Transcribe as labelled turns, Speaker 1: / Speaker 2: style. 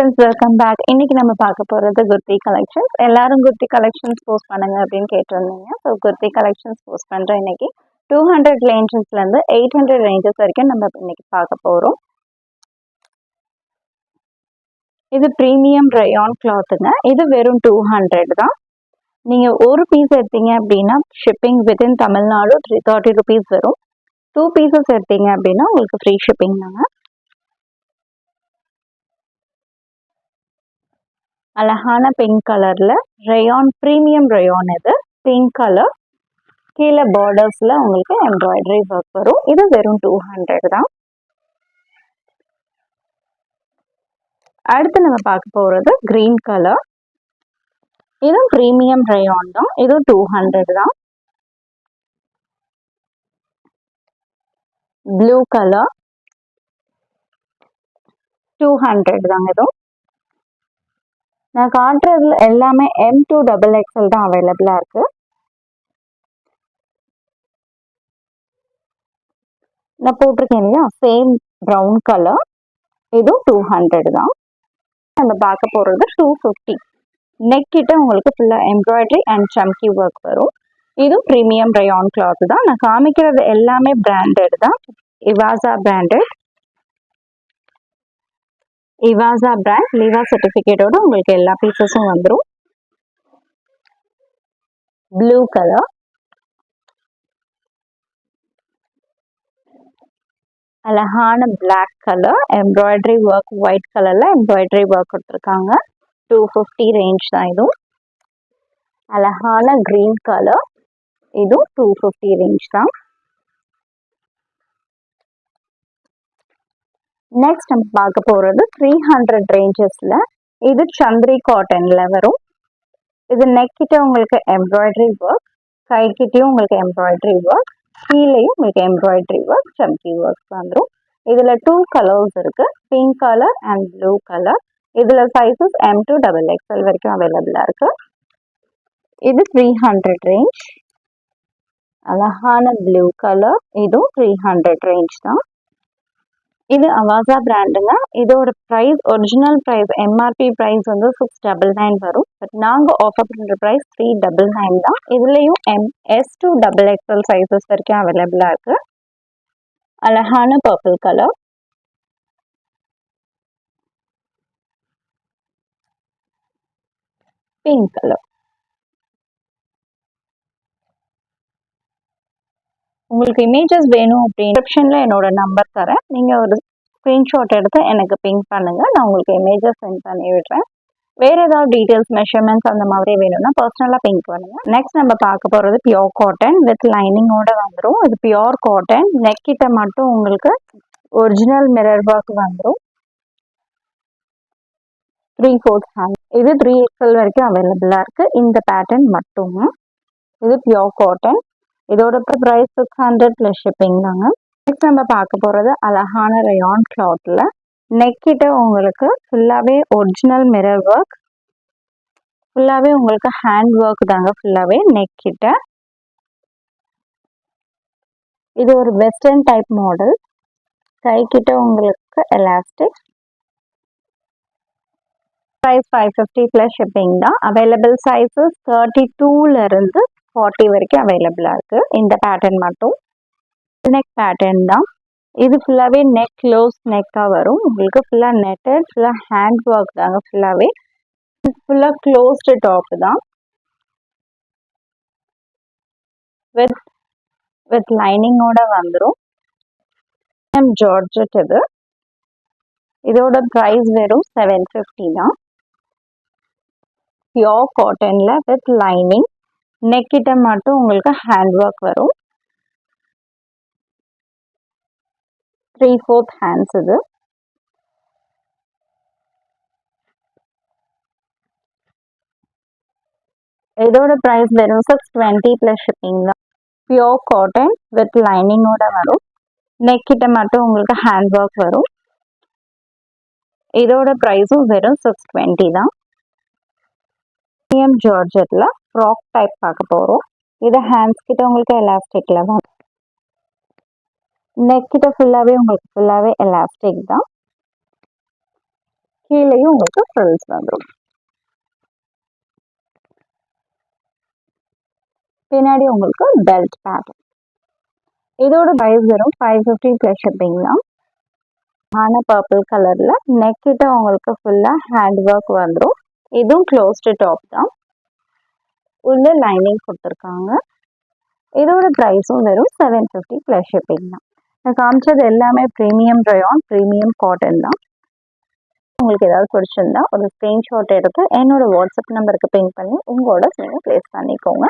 Speaker 1: Friends, welcome back. இன்னைக்கு நம்ம பார்க்க போகிறது குர்த்தி கலெக்ஷன்ஸ். எல்லாரும் குர்த்தி கலெக்ஷன்ஸ் போஸ்ட் பண்ணுங்க அப்படின்னு கேட்டிருந்தீங்க. ஸோ குர்த்தி கலெக்ஷன்ஸ் போஸ்ட் பண்ணுறோம். இன்னைக்கு 200 ரேஞ்சஸ்லேருந்து 800 ரேஞ்சஸ் வரைக்கும் நம்ம இன்னைக்கு பார்க்க போகிறோம். இது ப்ரீமியம் ரயான் கிளாத்துங்க. இது வெறும் 200 தான். நீங்கள் ஒரு பீஸ் எடுத்தீங்க அப்படின்னா ஷிப்பிங் வித்தின் தமிழ்நாடு 30 ருபீஸ் வரும். 2 பீசஸ் எடுத்தீங்க அப்படின்னா உங்களுக்கு ஃப்ரீ ஷிப்பிங் தாங்க. அழகான பிங்க் கலர்ல ரயான், ப்ரீமியம் ரயான். இது பிங்க் கலர். கீழே பார்டர்ஸ்ல உங்களுக்கு எம்ப்ராய்டரி ஒர்க் வரும். இது வெறும் 200 தான். அடுத்து நம்ம பார்க்க போறது கிரீன் கலர். இதுவும் ப்ரீமியம் ரயான் தான். இது 200 தான். ப்ளூ கலர் 200 தாங்க. இதுவும் நான் காட்டுறதுல எல்லாமே M2 XXL தான் அவைலபிளா இருக்கு. நான் போட்டிருக்கேன் இல்லையா, சேம் ப்ரௌன் கலர். இதுவும் 200 தான். நம்ம பார்க்க போறது 250. நெக் கிட்ட உங்களுக்கு ஃபுல்லா எம்ப்ராய்டரி அண்ட் சம்கி ஒர்க் வரும். இதுவும் ப்ரீமியம் ரயான் கிளாத் தான். நான் காமிக்கிறது எல்லாமே பிராண்டட் தான். இவாசா பிராண்டட். இவாசா பிராண்ட் லிவா சர்டிஃபிகேட்டோட உங்களுக்கு எல்லா பீசஸும் வந்துடும். ப்ளூ கலர், அழகான black colour, embroidery work white கலர்ல எம்ப்ராய்டரி ஒர்க் கொடுத்துருக்காங்க. 250 ரேஞ்ச் தான். இதுவும் அழகான கிரீன் கலர். இதுவும் 250 ரேஞ்ச் தான். நெக்ஸ்ட் நம்ம பார்க்க போறது 300 ரேஞ்சஸ்ல. இது சந்திரி காட்டன்ல வரும். இது நெக் கிட்ட உங்களுக்கு எம்ப்ராய்டரி ஒர்க், கை கிட்டயும் உங்களுக்கு எம்ப்ராய்டரி ஒர்க், கீழேயும் உங்களுக்கு எம்ப்ராய்டரி ஒர்க், சம்கி ஒர்க் வந்துடும். இதுல 2 கலர்ஸ் இருக்கு, pink colour and blue colour. இதுல சைசஸ் M2 XXL வரைக்கும் அவைலபிளா இருக்கு. இது 300 ரேஞ்ச். அழகான ப்ளூ கலர். இதுவும் 300 ரேஞ்ச் தான். இது அவாசா பிராண்டுங்க. இதோட price, original price MRP price வந்து 699 வரும். பட் நாங்கள் ஆஃபர் பண்ணுற ப்ரைஸ் 399 தான். இதுலேயும் S2 XXL சைஸஸ் வரைக்கும் அவைலபிளாக இருக்கு. அழகான பர்பிள் கலர், பிங்க் கலர். உங்களுக்கு இமேஜஸ் வேணும் அப்படின்னு டிஸ்கிரிப்ஷன்ல என்னோட நம்பர் தரேன். நீங்கள் ஒரு ஸ்க்ரீன்ஷாட் எடுத்து எனக்கு பிங்க் பண்ணுங்க. நான் உங்களுக்கு இமேஜஸ் சென்ட் பண்ணி விடுறேன். வேற ஏதாவது டீடைல்ஸ், மெஷர்மெண்ட்ஸ் அந்த மாதிரி வேணும்னா பர்சனலா பிங்க் பண்ணுங்க. நெக்ஸ்ட் நம்ம பார்க்க போறது பியோர் காட்டன் வித் லைனிங்கோட வந்துடும். இது பியோர் காட்டன். நெக் கிட்ட மட்டும் உங்களுக்கு ஒரிஜினல் மிரர் ஒர்க் வந்துடும். 3/4 ஹேண்ட். இது 3XL வரைக்கும் அவைலபிளா இருக்கு. இந்த பேட்டர்ன் மட்டும். இது பியோர் காட்டன். இதோட ப்ரைஸ் 600 + ஷிப்பிங் தாங்க. நெக்ஸ்ட் நம்ம பார்க்க போறது அழகான ரயான் கிளாத்ல. நெக் கிட்ட உங்களுக்கு ஃபுல்லாவே ஒரிஜினல் மிரர் ஒர்க், ஃபுல்லாவே உங்களுக்கு ஹேண்ட் ஒர்க் தாங்க. ஃபுல்லாவே நெக் கிட்ட இது ஒரு வெஸ்டர்ன் டைப் மாடல். கை கிட்ட உங்களுக்கு எலாஸ்டிக். ப்ரைஸ் 550 + ஷிப்பிங் தான். அவைலபிள் சைஸஸ் 32ல இருந்து 40 வரைக்கும் அவைலபிளா இருக்கு. இந்த பேட்டர்ன் மட்டும் நெக் பேட்டர்ன் தான். இது ஃபுல்லாவே நெக் க்ளோஸ் நெக்கா வரும். உங்களுக்கு ஃபுல்லா நெட்டட், ஃபுல்லா ஹேண்ட் ஒர்க் தாங்க. ஃபுல்லாவே ஃபுல்லா க்ளோஸ்டு டாப் தான். வித் லைனிங்கோட வந்துடும். ஜார்ஜெட். இது இதோட ப்ரைஸ் வெறும் 750 தான். பியோர் காட்டன்ல வித் லைனிங். நெக் கிட்ட மட்டும் உங்களுக்கு ஹேண்ட் ஒர்க் வரும். 3/4 ஹேண்ட்ஸ். இது இதோட ப்ரைஸ் வெறும் 620 + ஷிப்பிங் தான். பியோர் காட்டன் வித் லைனிங்கோட வரும். நெக் கிட்ட மட்டும் உங்களுக்கு ஹேண்ட் ஒர்க் வரும். இதோட ப்ரைஸும் வெறும் 620 தான். ஜார்ஜெட்ல ஃப்ராக் டைப் பார்க்க போறோம். இது ஹேண்ட்ஸ் கிட்ட உங்களுக்கு எலாஸ்டிக்ல வரும். நெக் கிட்ட ஃபுல்லாவே உங்களுக்கு ஃபுல்லாவே எலாஸ்டிக் தான். கீழேயும் உங்களுக்கு ஃப்ரில்ஸ் வந்துடும். பின்னாடி உங்களுக்கு பெல்ட் பேட்டர்ன். இதோட பிரைஸ் வரும் 550 ப்ளஸ் ஷிப்பிங் தான். ஆனா பர்பிள் கலர்ல நெக் கிட்ட உங்களுக்கு ஃபுல்லா ஹேண்ட் ஒர்க் வந்துடும். இதுவும் க்ளோஸ்டு டாப் தான், உள்ள லைனிங் கொடுத்துருக்காங்க. இதோட ப்ரைஸும் வெறும் 750 ப்ளஸ் ஷிப்பிங் தான். நான் காமிச்சது எல்லாமே ப்ரீமியம் ரயான், ப்ரீமியம் காட்டன் தான். உங்களுக்கு ஏதாவது பிடிச்சிருந்தா ஒரு ஸ்க்ரீன்ஷாட் எடுத்து என்னோட வாட்ஸ்அப் நம்பருக்கு பிங் பண்ணி உங்களோட நீங்கள் ப்ளேஸ் பண்ணிக்கோங்க.